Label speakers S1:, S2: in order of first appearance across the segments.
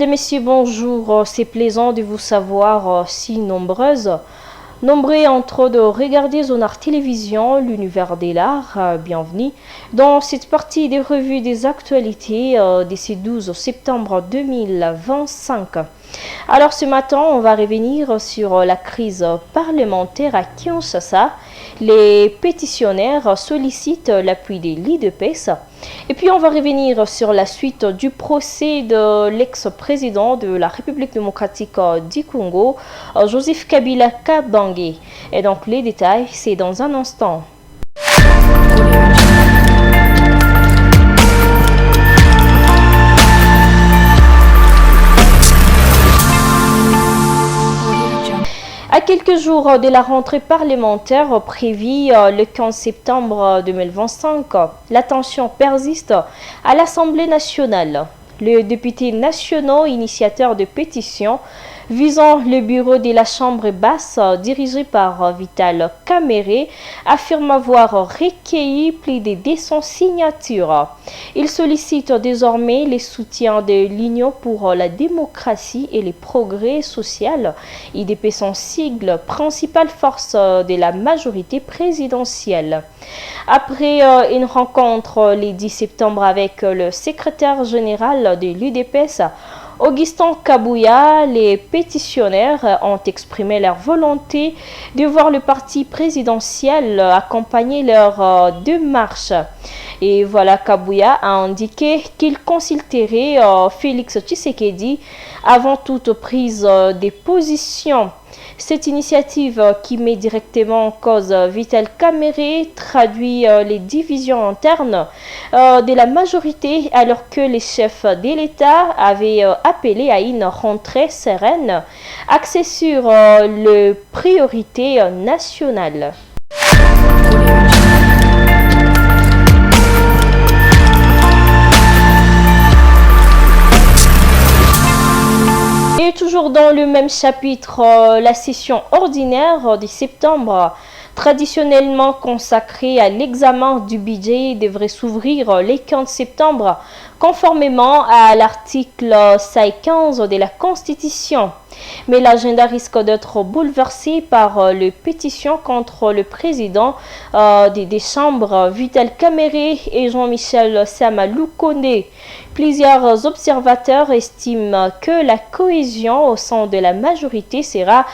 S1: Mesdames, Messieurs, bonjour. C'est plaisant de vous savoir si nombreuses. Nombreux entre de regarder Zonar Télévision, l'univers de l'art. Bienvenue dans cette partie des revues des actualités de ce 12 septembre 2025. Alors ce matin, on va revenir sur la crise parlementaire à Kinshasa. Les pétitionnaires sollicitent l'appui des l'UDPS. Et puis on va revenir sur la suite du procès de l'ex-président de la République démocratique du Congo, Joseph Kabila Kabange. Et donc les détails, c'est dans un instant. À quelques jours de la rentrée parlementaire prévue le 15 septembre 2025, la tension persiste à l'Assemblée nationale. Les députés nationaux initiateurs de pétitions visant le bureau de la Chambre basse dirigé par Vital Kamerhe affirment avoir recueilli plus de 200 signatures. Ils sollicitent désormais le soutien de l'Union pour la démocratie et les progrès sociaux, IDP son sigle, principale force de la majorité présidentielle. Après une rencontre le 10 septembre avec le secrétaire général de l'UDPS, Augustin Kabouya, les pétitionnaires ont exprimé leur volonté de voir le parti présidentiel accompagner leur démarche. Et voilà, Kabouya a indiqué qu'il consulterait Félix Tshisekedi avant toute prise de position. Cette initiative qui met directement en cause Vital Kamerhe traduit les divisions internes de la majorité alors que les chefs de l'État avaient appelé à une rentrée sereine axée sur les priorités nationales. Et toujours dans le même chapitre, la session ordinaire de septembre, traditionnellement consacrée à l'examen du budget, devrait s'ouvrir le 15 septembre, conformément à l'article 15 de la Constitution. Mais l'agenda risque d'être bouleversé par les pétitions contre le président des chambres, Vital Kamerhe et Jean-Michel Sama-Lukonde. Plusieurs observateurs estiment que la cohésion au sein de la majorité sera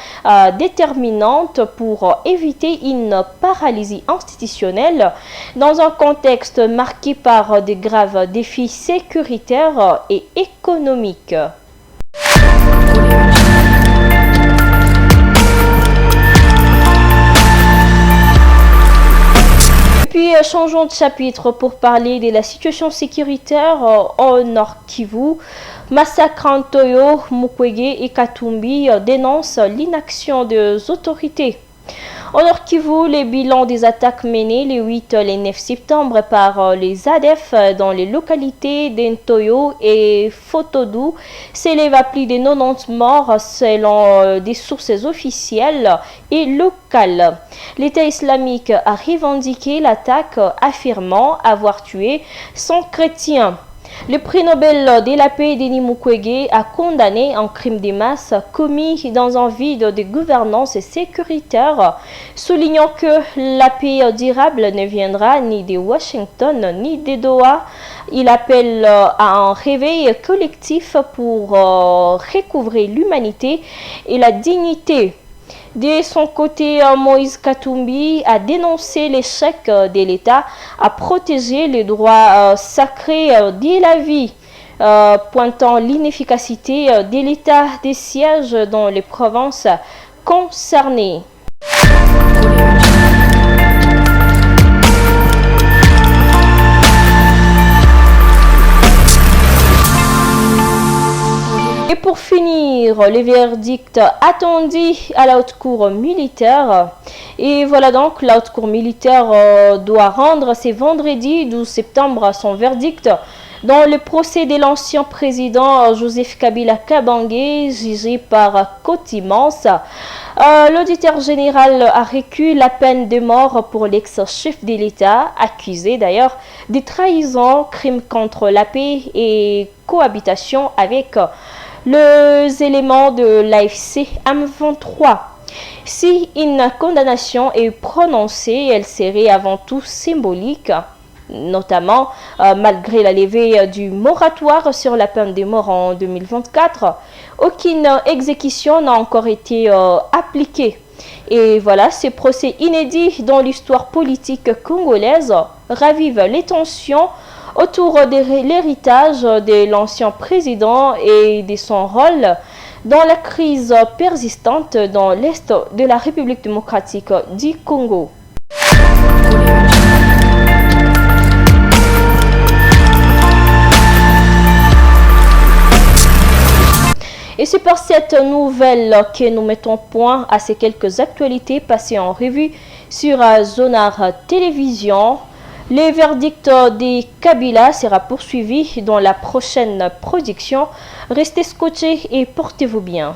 S1: déterminante pour éviter une paralysie institutionnelle dans un contexte marqué par de graves défis sécuritaires et économiques. Puis changeons de chapitre pour parler de la situation sécuritaire au Nord Kivu. Massacre Ntoyo, Mukwege et Katumbi dénoncent l'inaction des autorités. Au Nord Kivu, les bilans des attaques menées les 8 et les 9 septembre par les ADF dans les localités d'Ntoyo et Fotodou s'élèvent à plus de 90 morts selon des sources officielles et locales. L'État islamique a revendiqué l'attaque affirmant avoir tué 100 chrétiens. Le prix Nobel de la paix Denis Mukwege a condamné un crime de masse commis dans un vide de gouvernance sécuritaire, soulignant que la paix durable ne viendra ni de Washington ni de Doha. Il appelle à un réveil collectif pour recouvrer l'humanité et la dignité. De son côté, Moïse Katumbi a dénoncé l'échec de l'État à protéger les droits sacrés de la vie, pointant l'inefficacité de l'état des sièges dans les provinces concernées. Et pour finir, le verdict attendu à la haute cour militaire. Et voilà donc, la haute cour militaire doit rendre ce vendredi 12 septembre son verdict dans le procès de l'ancien président Joseph Kabila Kabange, jugé par côte immense. L'auditeur général a recu la peine de mort pour l'ex-chef de l'État, accusé d'ailleurs de trahison, crime contre la paix et cohabitation avec les éléments de l'AFC M23. Si une condamnation est prononcée, elle serait avant tout symbolique, notamment malgré la levée du moratoire sur la peine de mort en 2024. Aucune exécution n'a encore été appliquée. Et voilà, ces procès inédits dans l'histoire politique congolaise ravivent les tensions autour de l'héritage de l'ancien président et de son rôle dans la crise persistante dans l'est de la République démocratique du Congo. Et c'est par cette nouvelle que nous mettons point à ces quelques actualités passées en revue sur Zonar Télévision. Le verdict de Kabila sera poursuivi dans la prochaine production. Restez scotchés et portez-vous bien.